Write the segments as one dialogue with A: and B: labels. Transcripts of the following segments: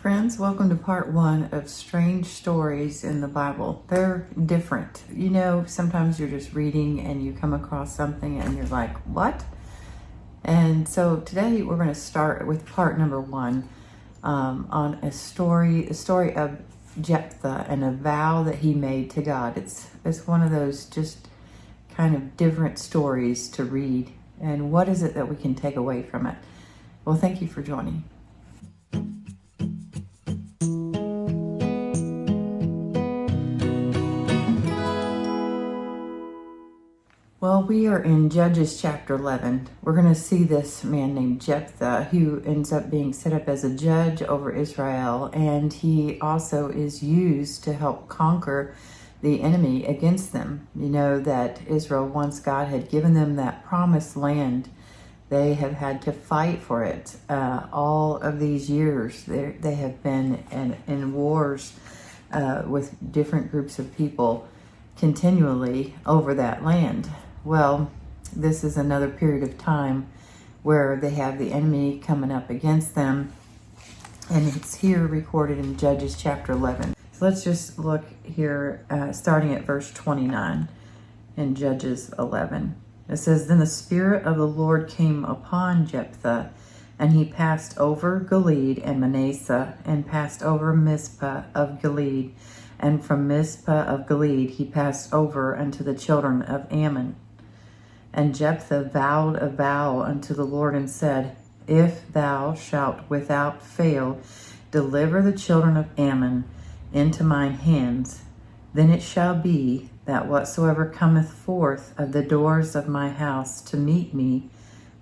A: Friends, welcome to part one of Strange Stories in the Bible. They're different. You know, sometimes you're just reading and you come across something and you're like, what? And so today we're going to start with part number one on a story of Jephthah and a vow that he made to God. It's one of those just kind of different stories to read. And what is it that we can take away from it? Well, thank you for joining. Well, we are in Judges chapter 11. We're going to see this man named Jephthah, who ends up being set up as a judge over Israel, and he also is used to help conquer the enemy against them. You know that Israel, once God had given them that promised land, they have had to fight for it. All of these years, they have been in wars with different groups of people continually over that land. Well, this is another period of time where they have the enemy coming up against them, and it's here recorded in Judges chapter 11. So let's just look here, starting at verse 29 in Judges 11. It says, "Then the Spirit of the Lord came upon Jephthah, and he passed over Gilead and Manasseh, and passed over Mizpah of Gilead, and from Mizpah of Gilead he passed over unto the children of Ammon. And Jephthah vowed a vow unto the Lord and said, If thou shalt without fail deliver the children of Ammon into mine hands, then it shall be that whatsoever cometh forth of the doors of my house to meet me,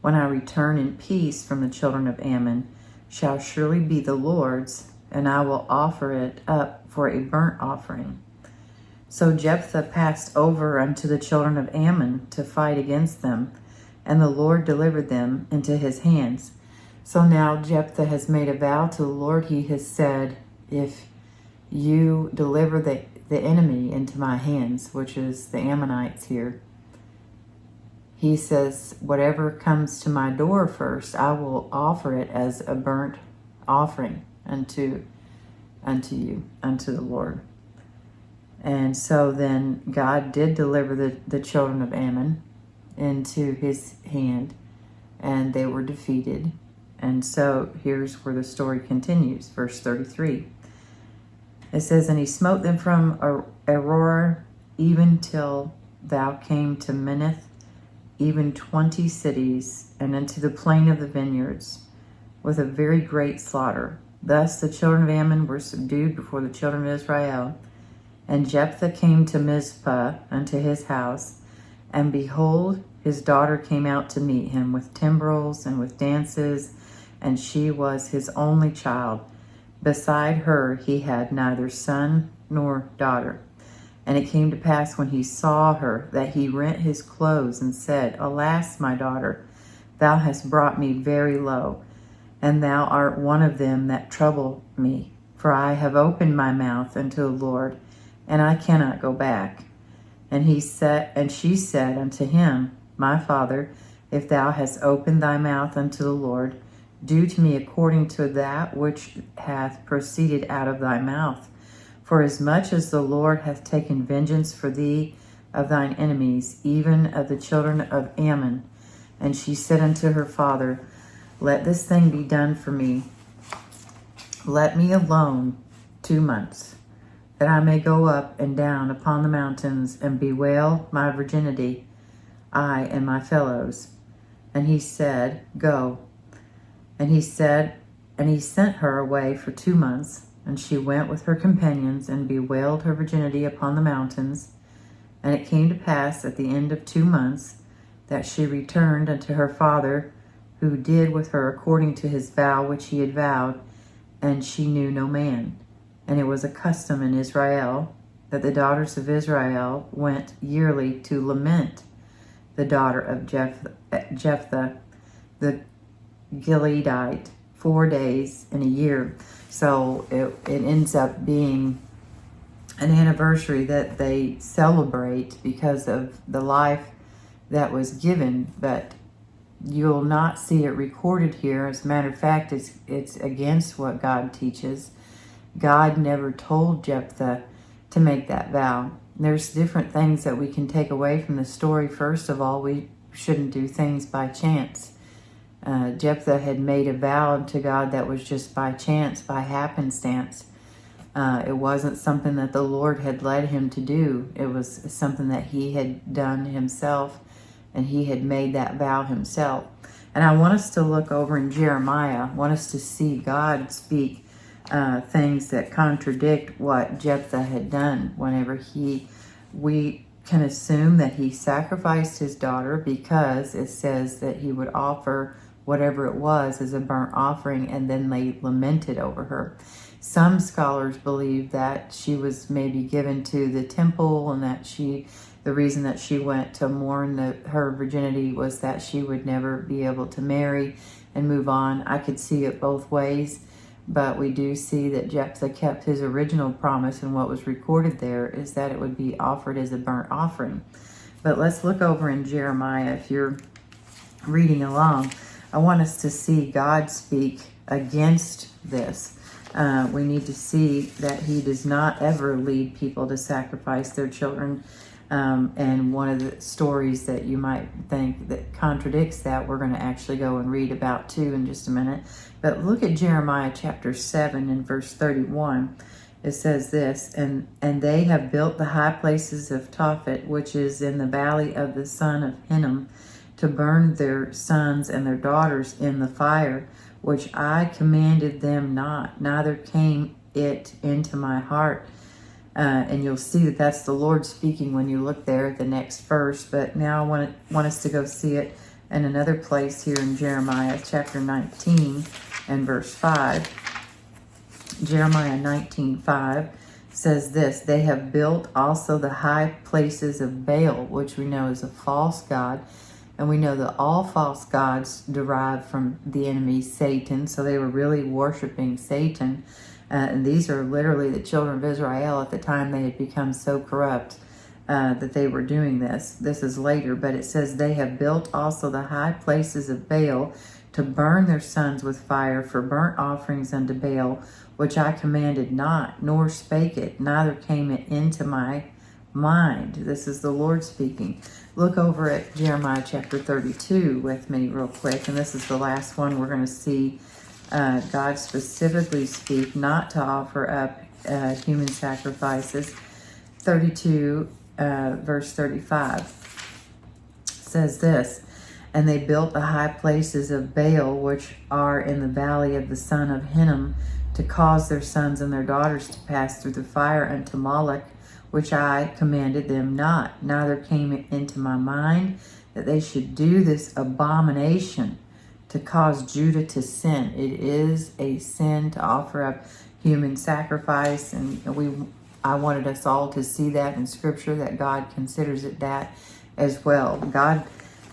A: when I return in peace from the children of Ammon, shall surely be the Lord's, and I will offer it up for a burnt offering. So Jephthah passed over unto the children of Ammon to fight against them, and the Lord delivered them into his hands." So now Jephthah has made a vow to the Lord. He has said, if you deliver the enemy into my hands, which is the Ammonites here, he says, whatever comes to my door first, I will offer it as a burnt offering unto you, unto the Lord. And so then God did deliver the children of Ammon into his hand, and they were defeated. And so here's where the story continues, verse 33. It says, "And he smote them from Aurora even till thou came to Minnith, even 20 cities, and unto the plain of the vineyards, with a very great slaughter. Thus the children of Ammon were subdued before the children of Israel. And Jephthah came to Mizpah unto his house, and behold, his daughter came out to meet him with timbrels and with dances, and she was his only child. Beside her he had neither son nor daughter. And it came to pass when he saw her that he rent his clothes and said, Alas, my daughter, thou hast brought me very low, and thou art one of them that trouble me. For I have opened my mouth unto the Lord, and I cannot go back. And she said unto him, My father, if thou hast opened thy mouth unto the Lord, do to me according to that which hath proceeded out of thy mouth. For as much as the Lord hath taken vengeance for thee of thine enemies, even of the children of Ammon. And she said unto her father, Let this thing be done for me. Let me alone 2 months, that I may go up and down upon the mountains and bewail my virginity, I and my fellows. And he said, Go. And he sent her away for 2 months, and she went with her companions and bewailed her virginity upon the mountains. And it came to pass at the end of 2 months that she returned unto her father, who did with her according to his vow which he had vowed, and she knew no man. And it was a custom in Israel that the daughters of Israel went yearly to lament the daughter of Jephthah, the Gileadite, 4 days in a year. So it ends up being an anniversary that they celebrate because of the life that was given. But You'll not see it recorded here. As a matter of fact, it's against what God teaches. God never told Jephthah to make that vow. There's different things that we can take away from the story. First of all, we shouldn't do things by chance. Jephthah had made a vow to God that was just by chance, by happenstance. It wasn't something that the Lord had led him to do. It was something that he had done himself, and he had made that vow himself. And I want us to look over in Jeremiah. I want us to see God speak things that contradict what Jephthah had done. Whenever we can assume that he sacrificed his daughter because it says that he would offer whatever it was as a burnt offering, and then they lamented over her. Some scholars believe that she was maybe given to the temple, and that the reason that she went to mourn her virginity was that she would never be able to marry and move on. I could see it both ways, but we do see that Jephthah kept his original promise, and what was recorded there is that it would be offered as a burnt offering. But let's look over in Jeremiah. If you're reading along, I want us to see God speak against this. We need to see that he does not ever lead people to sacrifice their children. And one of the stories that you might think that contradicts that, we're going to actually go and read about too in just a minute. But look at Jeremiah chapter 7 and verse 31. It says this, and they have built the high places of Tophet, which is in the valley of the son of Hinnom, to burn their sons and their daughters in the fire, which I commanded them not, neither came it into my heart. And you'll see that that's the Lord speaking when you look there at the next verse. But now I want us to go see it in another place here in Jeremiah chapter 19 and verse 5. Jeremiah 19:5 says this, they have built also the high places of Baal, which we know is a false god. And we know that all false gods derive from the enemy Satan. So they were really worshiping Satan. And these are literally the children of Israel at the time they had become so corrupt that they were doing this. This is later, but it says they have built also the high places of Baal to burn their sons with fire for burnt offerings unto Baal, which I commanded not, nor spake it, neither came it into my mind. This is the Lord speaking. Look over at Jeremiah chapter 32 with me real quick, and this is the last one we're going to see God specifically speak not to offer up human sacrifices. 32 verse 35 says this, and they built the high places of Baal, which are in the valley of the son of Hinnom, to cause their sons and their daughters to pass through the fire unto Moloch, which I commanded them not, neither came it into my mind that they should do this abomination to cause Judah to sin. It is a sin to offer up human sacrifice, and I wanted us all to see that in Scripture, that God considers it that as well. God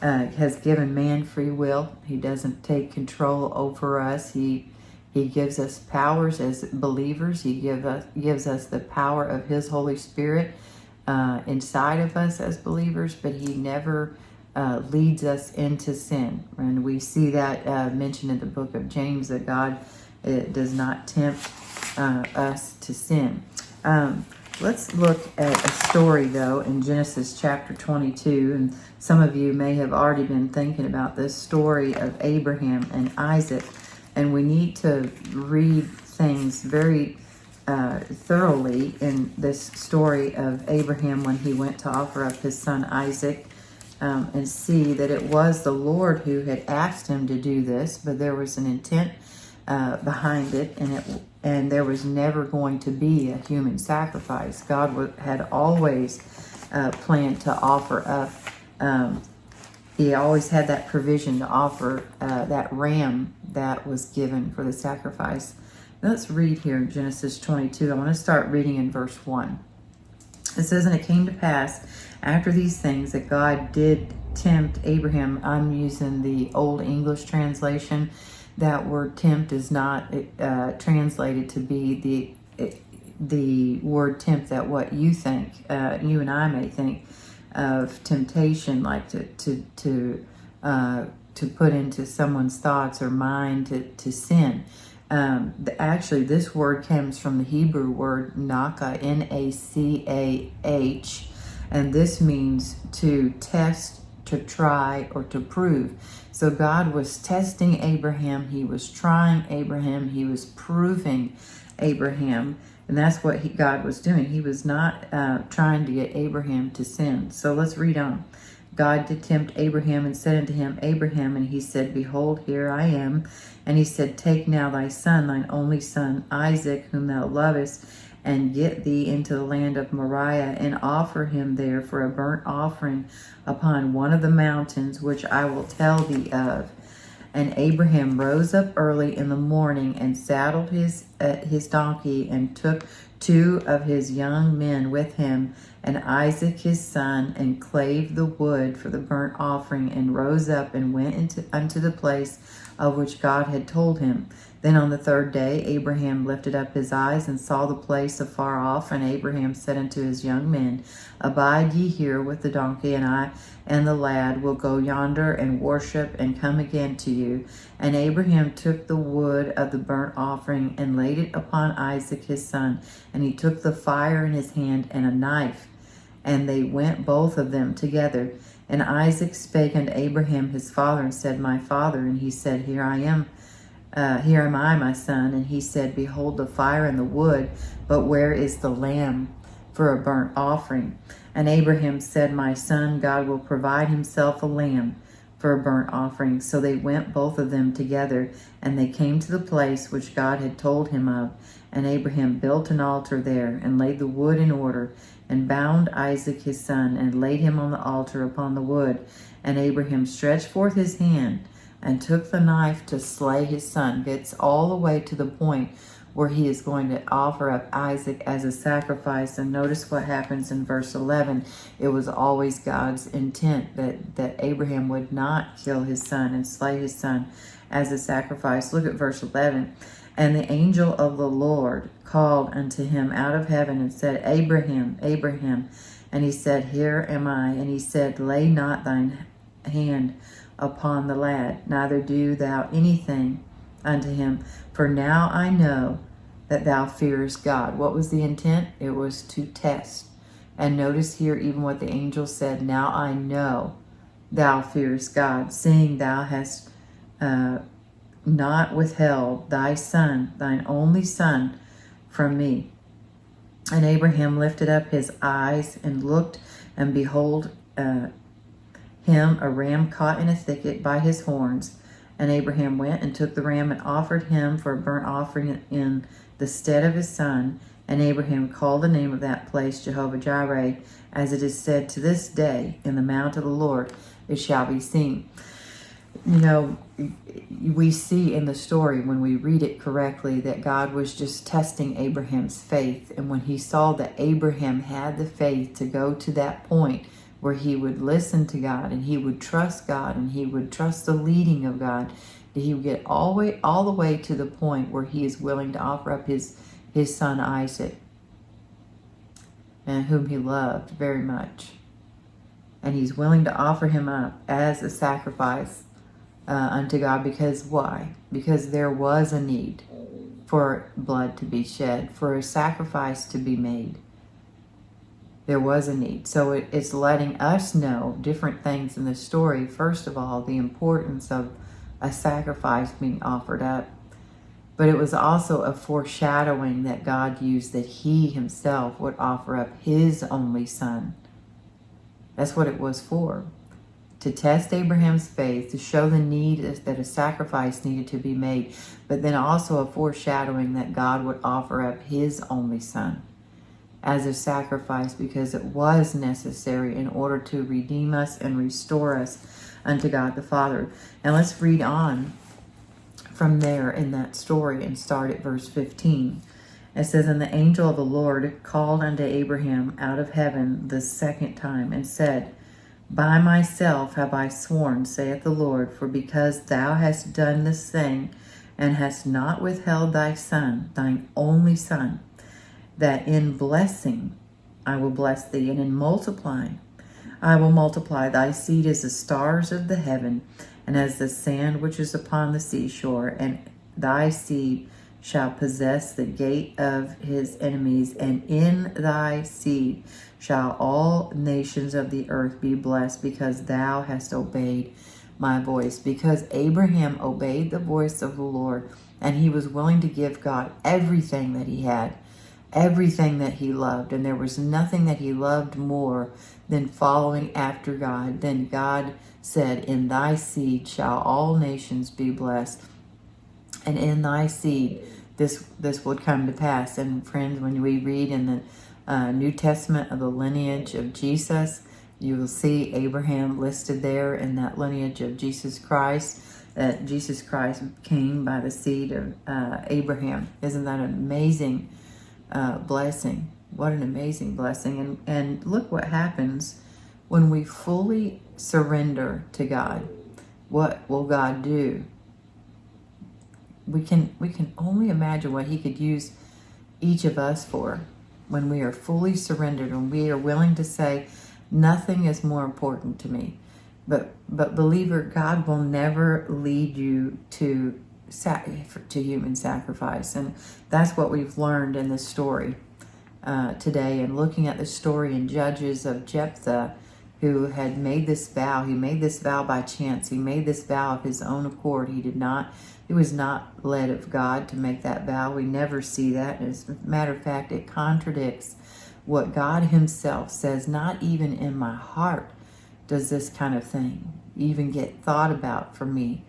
A: has given man free will. He doesn't take control over us. He gives us powers as believers. He gives us the power of his Holy Spirit inside of us as believers, but he never leads us into sin. And we see that mentioned in the book of James, that God does not tempt us to sin. Let's look at a story, though, in Genesis chapter 22. And some of you may have already been thinking about this story of Abraham and Isaac. And we need to read things very thoroughly in this story of Abraham when he went to offer up his son Isaac, and see that it was the Lord who had asked him to do this, but there was an intent behind it, and there was never going to be a human sacrifice. God had always planned to offer up. He always had that provision to offer that ram that was given for the sacrifice. Now let's read here in Genesis 22. I want to start reading in verse 1. It says, and it came to pass after these things that God did tempt Abraham. I'm using the Old English translation. That word tempt is not translated to be the word tempt that what you think, you and I may think of temptation, like to to put into someone's thoughts or mind to sin. Actually, this word comes from the Hebrew word nakah, N-A-C-A-H, and this means to test, to try, or to prove. So God was testing Abraham. He was trying Abraham. He was proving Abraham. And that's what God was doing. He was not trying to get Abraham to sin. So let's read on. God did tempt Abraham and said unto him, Abraham, and he said, Behold, here I am. And he said, Take now thy son, thine only son, Isaac, whom thou lovest, and get thee into the land of Moriah, and offer him there for a burnt offering upon one of the mountains, which I will tell thee of. And Abraham rose up early in the morning and saddled his donkey and took 2 of his young men with him and Isaac his son, and clave the wood for the burnt offering, and rose up and went unto the place of which God had told him. Then on the 3rd day Abraham lifted up his eyes and saw the place afar off, and Abraham said unto his young men, Abide ye here with the donkey, and I and the lad will go yonder and worship, and come again to you. And Abraham took the wood of the burnt offering and laid it upon Isaac his son, and he took the fire in his hand and a knife, and they went both of them together. And Isaac spake unto Abraham his father, and said, My father. And he said, Here am I, my son. And he said, Behold the fire and the wood, but where is the lamb for a burnt offering? And Abraham said, My son, God will provide himself a lamb for a burnt offering. So they went both of them together, and they came to the place which God had told him of. And Abraham built an altar there, and laid the wood in order, and bound Isaac his son, and laid him on the altar upon the wood. And Abraham stretched forth his hand, and took the knife to slay his son. Gets all the way to the point where he is going to offer up Isaac as a sacrifice. And notice what happens in verse 11. It was always God's intent that Abraham would not kill his son and slay his son as a sacrifice. Look at verse 11. And the angel of the Lord called unto him out of heaven and said, Abraham, Abraham. And he said, Here am I. And he said, Lay not thine hand upon the lad, neither do thou anything unto him. For now I know that thou fearest God. What was the intent? It was to test. And notice here even what the angel said, Now I know thou fearest God, seeing thou hast not withheld thy son, thine only son, from me. And Abraham lifted up his eyes and looked, and behold, him a ram caught in a thicket by his horns. And Abraham went and took the ram and offered him for a burnt offering in the stead of his son. And Abraham called the name of that place Jehovah Jireh, as it is said to this day, In the mount of the Lord it shall be seen. You know, we see in the story, when we read it correctly, that God was just testing Abraham's faith. And when he saw that Abraham had the faith to go to that point where he would listen to God, and he would trust God, and he would trust the leading of God, that he would get all the way to the point where he is willing to offer up his son Isaac, and whom he loved very much. And he's willing to offer him up as a sacrifice unto God. Because why? Because there was a need for blood to be shed, for a sacrifice to be made. There was a need. So it's letting us know different things in the story. First of all, the importance of a sacrifice being offered up. But it was also a foreshadowing that God used, that he himself would offer up his only son. That's what it was for. To test Abraham's faith, to show the need that a sacrifice needed to be made, but then also a foreshadowing that God would offer up his only son as a sacrifice, because it was necessary in order to redeem us and restore us unto God the Father. And let's read on from there in that story and start at verse 15. It says, And the angel of the Lord called unto Abraham out of heaven the second time, and said, By myself have I sworn, saith the Lord, for because thou hast done this thing, and hast not withheld thy son, thine only son, that in blessing I will bless thee, and in multiplying I will multiply thy seed as the stars of the heaven, and as the sand which is upon the seashore. And thy seed shall possess the gate of his enemies, and in thy seed shall all nations of the earth be blessed, because thou hast obeyed my voice. Because Abraham obeyed the voice of the Lord, and he was willing to give God everything that he had, everything that he loved. And there was nothing that he loved more than following after God. Then God said, in thy seed shall all nations be blessed, and in thy seed this would come to pass. And friends, when we read in the New Testament of the lineage of Jesus, you will see Abraham listed there in that lineage of Jesus Christ, that Jesus Christ came by the seed of Abraham. Isn't that an amazing blessing? What an amazing blessing. And look what happens when we fully surrender to God. What will God do? We can only imagine what he could use each of us for when we are fully surrendered, when we are willing to say, nothing is more important to me. But believer, God will never lead you to human sacrifice. And that's what we've learned in this story today. And looking at the story in Judges of Jephthah, who had made this vow. He made this vow by chance. He made this vow of his own accord. He was not led of God to make that vow. We never see that. As a matter of fact, it contradicts what God himself says. Not even in my heart does this kind of thing even get thought about for me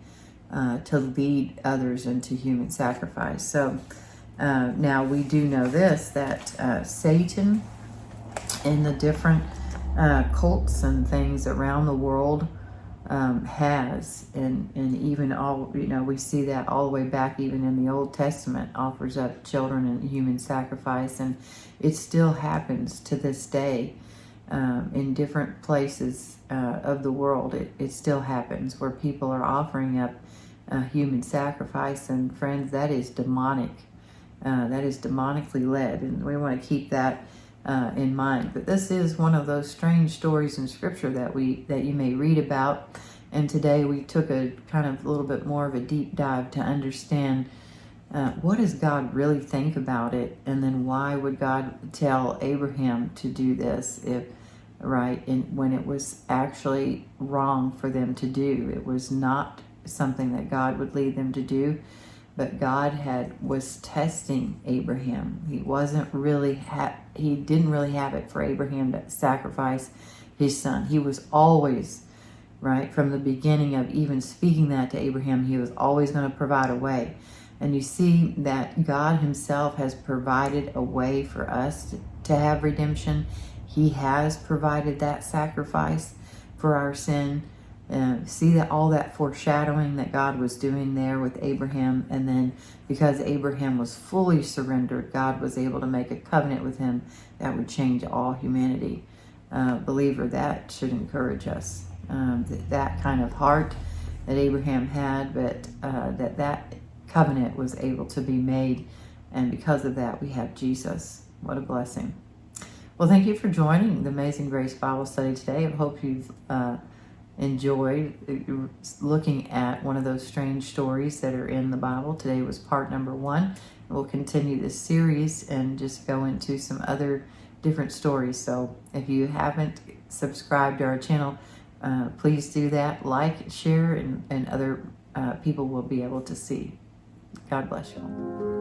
A: to lead others into human sacrifice. So now we do know this, that Satan in the different cults and things around the world has, and even all, we see that all the way back even in the Old Testament, offers up children in human sacrifice. And it still happens to this day in different places of the world. It still happens where people are offering up human sacrifice. And friends, that is demonic. That is demonically led, and we want to keep that in mind. But this is one of those strange stories in Scripture that you may read about. And today we took a kind of a little bit more of a deep dive to understand what does God really think about it, and then why would God tell Abraham to do this when it was actually wrong for them to do. It was not something that God would lead them to do. But God was testing Abraham. He wasn't really he didn't really have it for Abraham to sacrifice his son. He was always, from the beginning of even speaking that to Abraham, he was always going to provide a way. And you see that God himself has provided a way for us to have redemption. He has provided that sacrifice for our sin. See that all that foreshadowing that God was doing there with Abraham, and then because Abraham was fully surrendered, God was able to make a covenant with him that would change all humanity. Believer, that should encourage us. That kind of heart that Abraham had, but that covenant was able to be made, and because of that, we have Jesus. What a blessing! Well, thank you for joining the Amazing Grace Bible Study today. I hope you've enjoyed looking at one of those strange stories that are in the Bible. Today was part number 1. We'll continue this series and just go into some other different stories. So if you haven't subscribed to our channel, please do that. Like, share, and other people will be able to see. God bless you all.